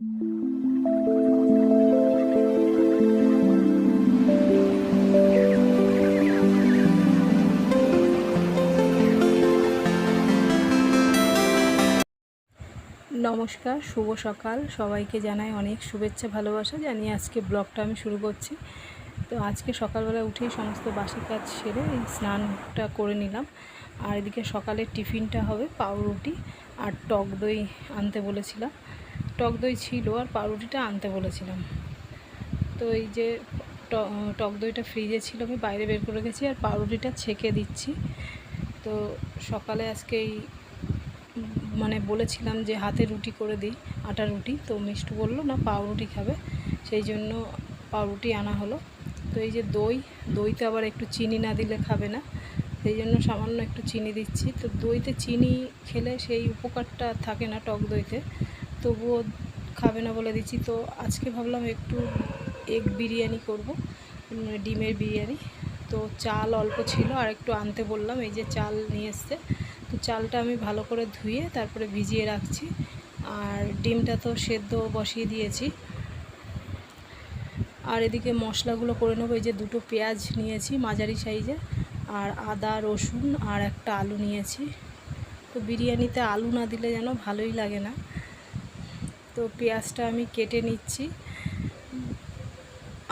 নমস্কার, শুভ সকাল। সবাইকে জানাই অনেক শুভেচ্ছা ভালোবাসা জানিয়ে আজকে ব্লগটা আমি শুরু করছি। তো আজকে সকালবেলা উঠেই সমস্ত বাসি কাজ সেরে এই স্নানটা করে নিলাম। আর এদিকে সকালের টিফিনটা হবে পাউরুটি আর টক দই আনতে বলেছিলাম। টক দই ছিল আর পাউরুটিটা আনতে বলেছিলাম। তো এই যে টক দইটা ফ্রিজে ছিল, আমি বাইরে বের করে রেখেছি, আর পাউরুটিটা ছেঁকে দিচ্ছি। তো সকালে আজকে এই বলেছিলাম যে হাতে রুটি করে দিই, আটা রুটি। তো মিষ্টু বললো না পাউরুটি খাবে, সেই জন্য পাউরুটি আনা হলো। তো এই যে দইতে আবার একটু চিনি না দিলে খাবে না, সেই জন্য সামান্য একটু চিনি দিচ্ছি। তো দইতে চিনি খেলে সেই উপকারটা থাকে না টক দইতে, তবুও খাবে না বলে দিচ্ছি। তো আজকে ভাবলাম একটু এগ বিরিয়ানি করব, ডিমের বিরিয়ানি। তো চাল অল্প ছিল আর একটু আনতে বললাম, এই যে চাল নিয়ে এসছে। তো চালটা আমি ভালো করে ধুয়ে তারপরে ভিজিয়ে রাখছি। আর ডিমটা তো সেদ্ধ বসিয়ে দিয়েছি। আর এদিকে মশলাগুলো করে নেবো। এই যে দুটো পেঁয়াজ নিয়েছি মাঝারি সাইজের, আর আদা রসুন আর একটা আলু নিয়েছি। তো বিরিয়ানিতে আলু না দিলে যেন ভালোই লাগে না। তো পেঁয়াজটা আমি কেটে নিচ্ছি।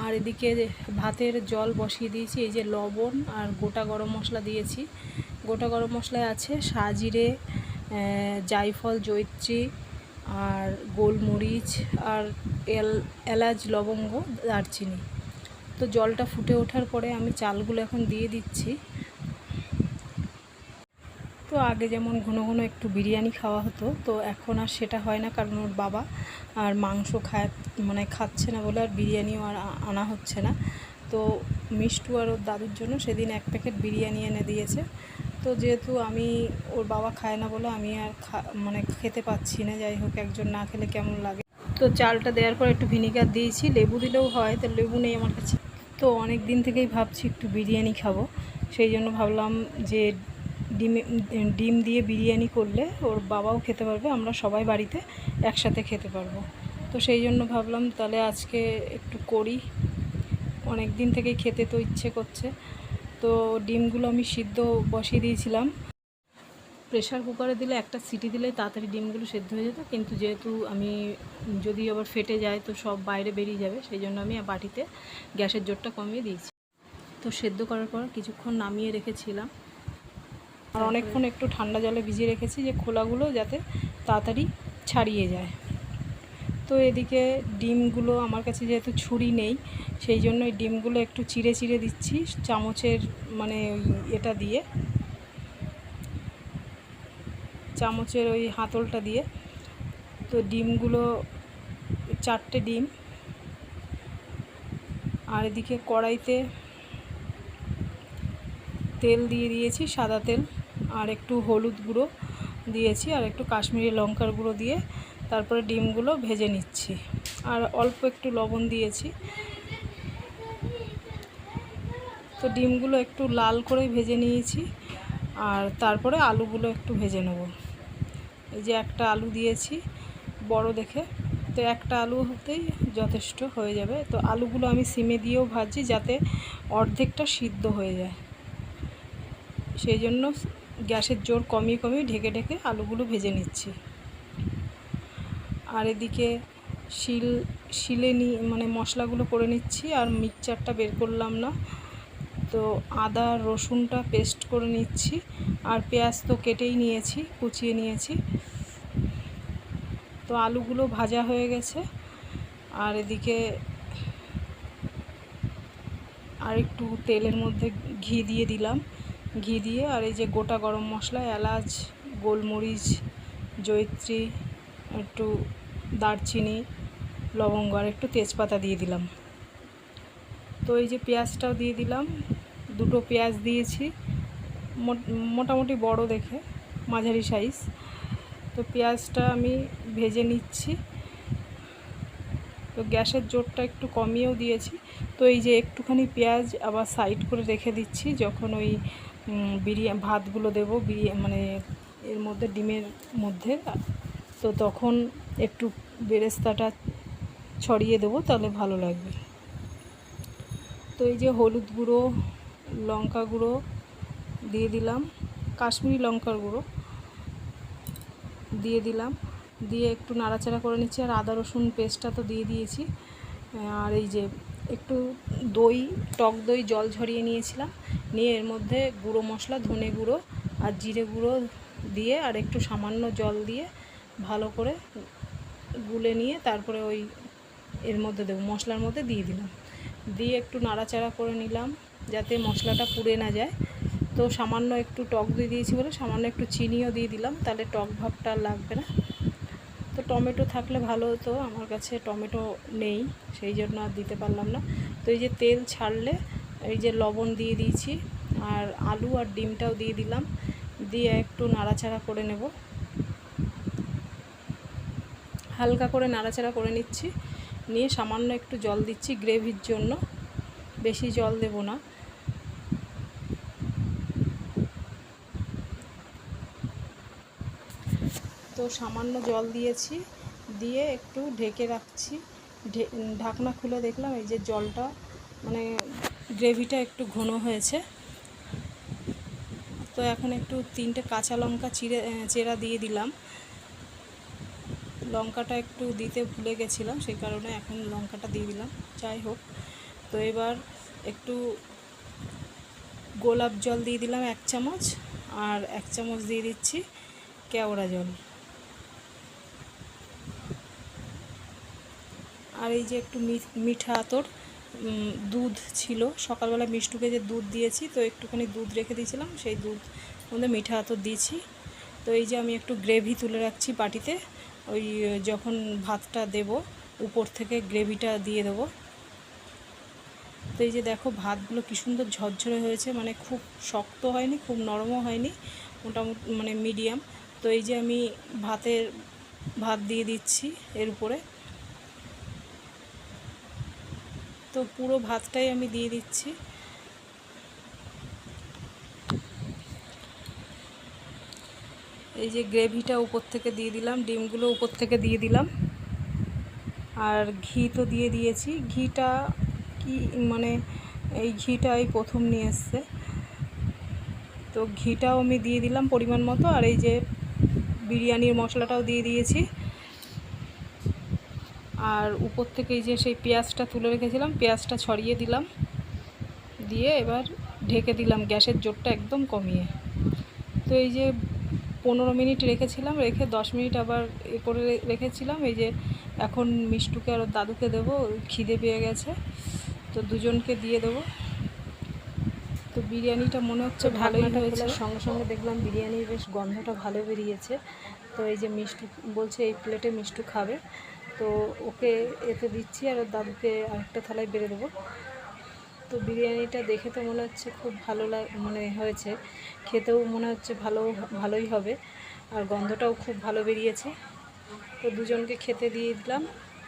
আর এদিকে ভাতের জল বসিয়ে দিয়েছি। এই যে লবণ আর গোটা গরম মশলা দিয়েছি। গোটা গরম মশলায় আছে সাজিরে, জায়ফল, জয়িত্রী আর গোলমরিচ আর এলাচ, লবঙ্গ, দারচিনি। তো জলটা ফুটে ওঠার পরে আমি চালগুলো এখন দিয়ে দিচ্ছি। তো আগে যেমন ঘন ঘন একটু বিরিয়ানি খাওয়া হতো, তো এখন আর সেটা হয় না, কারণ ওর বাবা আর মাংস খাচ্ছে না বলে আর বিরিয়ানিও আর আনা হচ্ছে না। তো মিষ্টু আর ওর দাদুর জন্য সেদিন 1 প্যাকেট বিরিয়ানি এনে দিয়েছে। তো যেহেতু ওর বাবা খায় না বলে আমি আর খেতে পাচ্ছি না। যাই হোক, একজন না খেলে কেমন লাগে। তো চালটা দেওয়ার পর একটু ভিনিগার দিয়েছি, লেবু দিলেও হয়, তো লেবু নেই আমার কাছে। তো অনেক দিন থেকেই ভাবছি একটু বিরিয়ানি খাবো, সেই জন্য ভাবলাম যে ডিম দিয়ে বিরিয়ানি করলে ওর বাবাও খেতে পারবে, আমরা সবাই বাড়িতে একসাথে খেতে পারবো। তো সেই জন্য ভাবলাম তাহলে আজকে একটু করি, অনেক দিন থেকেই খেতে তো ইচ্ছে করছে। তো ডিমগুলো আমি সিদ্ধ বসিয়ে দিয়েছিলাম। প্রেশার কুকারে দিলে একটা সিটি দিলেই তাড়াতাড়ি ডিমগুলো সেদ্ধ হয়ে যেত, কিন্তু যেহেতু আমি যদি আবার ফেটে যায় তো সব বাইরে বেরিয়ে যাবে, সেই জন্য আমি বাটিতে গ্যাসের জোরটা কমিয়ে দিয়েছি। তো সেদ্ধ করার পর কিছুক্ষণ নামিয়ে রেখেছিলাম, আর অনেকক্ষণ একটু ঠান্ডা জলে ভিজিয়ে রেখেছি যে খোলাগুলো যাতে তাড়াতাড়ি ছাড়িয়ে যায়। তো এদিকে ডিমগুলো আমার কাছে যেহেতু ছুরি নেই, সেই জন্য এই ডিমগুলো একটু চিড়ে চিড়ে দিচ্ছি চামচের এটা দিয়ে, চামচের ওই হাতলটা দিয়ে। তো ডিমগুলো 4টে ডিম। আর এদিকে কড়াইতে তেল দিয়ে দিয়েছি, সাদা তেল, আর একটু হলুদ গুঁড়ো দিয়েছি, আর একটু কাশ্মীরি লঙ্কার গুঁড়ো দিয়ে তারপরে ডিমগুলো ভেজে নিচ্ছি। আর অল্প একটু লবণ দিয়েছি। তো ডিমগুলো একটু লাল করে ভেজে নিয়েছি, আর তারপরে আলুগুলো একটু ভেজে নেব। এই যে একটা আলু দিয়েছি বড় দেখে, তো একটা আলু হতেই যথেষ্ট হয়ে যাবে। তো আলুগুলো আমি সিমে দিয়েও ভাজি যাতে অর্ধেকটা সিদ্ধ হয়ে যায়, সেই জন্য গ্যাসের জোর কমিয়ে কমিয়ে ঢেকে ঢেকে আলুগুলো ভেজে নিচ্ছি। আর এদিকে শিলে মশলাগুলো করে নিচ্ছি, আর মিক্সচারটা বের করলাম না। তো আদা রসুনটা পেস্ট করে নিচ্ছি, আর পেঁয়াজ তো কেটেই নিয়েছি, কুচিয়ে নিয়েছি। তো আলুগুলো ভাজা হয়ে গেছে। আর এদিকে আর একটু তেলের মধ্যে ঘি দিয়ে দিলাম, ঘি দিয়ে আর এই যে গোটা গরম মশলা, এলাচ, গোলমরিচ, জয়িত্রী, একটু দারচিনি, লবঙ্গ আর একটু তেজপাতা দিয়ে দিলাম। তো এই যে পেঁয়াজটাও দিয়ে দিলাম, দুটো পেঁয়াজ দিয়েছি, মোটামুটি বড় দেখে, মাঝারি সাইজ। তো পেঁয়াজটা আমি ভেজে নিচ্ছি। তো গ্যাসের জোরটা একটু কমিয়েও দিয়েছি। তো এই যে একটুখানি পেঁয়াজ আবার সাইড করে রেখে দিচ্ছি, যখন ওই ভাতগুলো দেবো এর মধ্যে, ডিমের মধ্যে, তো তখন একটু বেরেস্তাটা ছড়িয়ে দেবো, তাহলে ভালো লাগবে। তো এই যে হলুদ গুঁড়ো, লঙ্কা গুঁড়ো দিয়ে দিলাম, কাশ্মীরি লঙ্কার গুঁড়ো দিয়ে দিলাম, দিয়ে একটু নাড়াচাড়া করে নিচ্ছি। আর আদা রসুন পেস্টটা তো দিয়ে দিয়েছি। আর এই যে একটু দই, টক দই জল ঝরিয়ে নিয়েছিলাম, নিয়ে এর মধ্যে গুঁড়ো মশলা, ধনে গুঁড়ো আর জিরে গুঁড়ো দিয়ে আর একটু সামান্য জল দিয়ে ভালো করে গুলে নিয়ে তারপরে ওই এর মধ্যে দেবো, মশলার মধ্যে দিয়ে দিলাম, দিয়ে একটু নাড়াচাড়া করে নিলাম যাতে মশলাটা পুড়ে না যায়। তো সামান্য একটু টক দই দিয়েছি বলে সামান্য একটু চিনিও দিয়ে দিলাম, তাহলে টক ভাবটা আর লাগবে না। তো টমেটো থাকলে ভালো হতো, আমার কাছে টমেটো নেই, সেই জন্য আর দিতে পারলাম না। তো এই যে তেল ছাড়লে এই যে লবণ দিয়ে দিয়েছি, আর আলু আর ডিমটাও দিয়ে দিলাম, দিয়ে একটু নাড়াচাড়া করে নেব, হালকা করে নাড়াচাড়া করে নিচ্ছি, নিয়ে সামান্য একটু জল দিচ্ছি গ্রেভির জন্য, বেশি জল দেব না। তো সামান্য জল দিয়েছি, দিয়ে একটু ঢেকে রাখছি। ঢাকনা খুলে দেখলাম এই যে জলটা মানে গ্রেভিটা একটু ঘন হয়েছে। তো এখন একটু 3টে কাঁচা লঙ্কা চেরা দিয়ে দিলাম, লঙ্কাটা একটু দিতে ভুলে গেছিলাম, সেই কারণে এখন লঙ্কাটা দিয়ে দিলাম। যাই হোক, তো এবার একটু গোলাপ জল দিয়ে দিলাম 1 চামচ, আর 1 চামচ দিয়ে দিচ্ছি কেওড়া জল। আর এই যে একটু মিঠা আতর দুধ ছিল, সকালবেলা মিষ্টুকে যে দুধ দিয়েছি, তো একটুখানি দুধ রেখে দিয়েছিলাম, সেই দুধ মধ্যে মিঠা আতর দিয়েছি। তো এই যে আমি একটু গ্রেভি তুলে রাখছি বাটিতে, ওই যখন ভাতটা দেব উপর থেকে গ্রেভিটা দিয়ে দেবো। তো এই যে দেখো ভাতগুলো কী সুন্দর ঝরঝরে হয়েছে, মানে খুব শক্ত হয়নি, খুব নরমও হয়নি, মোটামুটি মানে মিডিয়াম। তো এই যে আমি ভাত দিয়ে দিচ্ছি এর উপরে, তো পুরো ভাতটাই আমি দিয়ে দিচ্ছি। এই যে গ্রেভিটা উপর থেকে দিয়ে দিলাম, ডিমগুলো উপর থেকে দিয়ে দিলাম, আর ঘি তো দিয়ে দিয়েছি। ঘিটা কি মানে এই ঘিটা এই প্রথম নিয়ে এসছে, তো ঘিটাও আমি দিয়ে দিলাম পরিমাণ মতো। আর এই যে বিরিয়ানির মশলাটাও দিয়ে দিয়েছি, আর উপর থেকে এই যে সেই পেঁয়াজটা তুলে রেখেছিলাম, পেঁয়াজটা ছড়িয়ে দিলাম, দিয়ে এবার ঢেকে দিলাম গ্যাসের জোরটা একদম কমিয়ে। তো এই যে 15 মিনিট রেখেছিলাম, রেখে 10 মিনিট আবার করে রেখেছিলাম। এই যে এখন মিষ্টুকে আর দাদুকে দেবো, খিদে পেয়ে গেছে, তো দুজনকে দিয়ে দেবো। তো বিরিয়ানিটা মনে হচ্ছে ভালোই হয়েছে। সঙ্গে সঙ্গে দেখলাম বিরিয়ানির বেশ গন্ধটা ভালো বেরিয়েছে। তো এই যে মিষ্টু বলছে এই প্লেটে মিষ্টু খাবে, তো ওকে এতে দিচ্ছি, আর ওর দাদুকে আরেকটা থালায় বেড়ে দেবো। তো বিরিয়ানিটা দেখে তো মনে হচ্ছে খুব ভালো মানে হয়েছে, খেতেও মনে হচ্ছে ভালোই হবে, আর গন্ধটাও খুব ভালো বেরিয়েছে। তো দুজনকে খেতে দিয়ে দিলাম,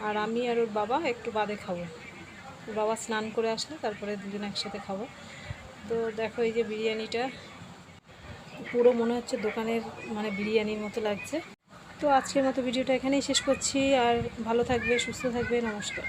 আর আমি আর ওর বাবা একটু বাদে খাবো, ওর বাবা স্নান করে আসলে তারপরে দুজন একসাথে খাবো। তো দেখো এই যে বিরিয়ানিটা পুরো মনে হচ্ছে দোকানের মানে বিরিয়ানির মতো লাগছে। তো আজকের মতো ভিডিওটা এখানেই শেষ করছি, আর ভালো থাকবে, সুস্থ থাকবে, নমস্কার।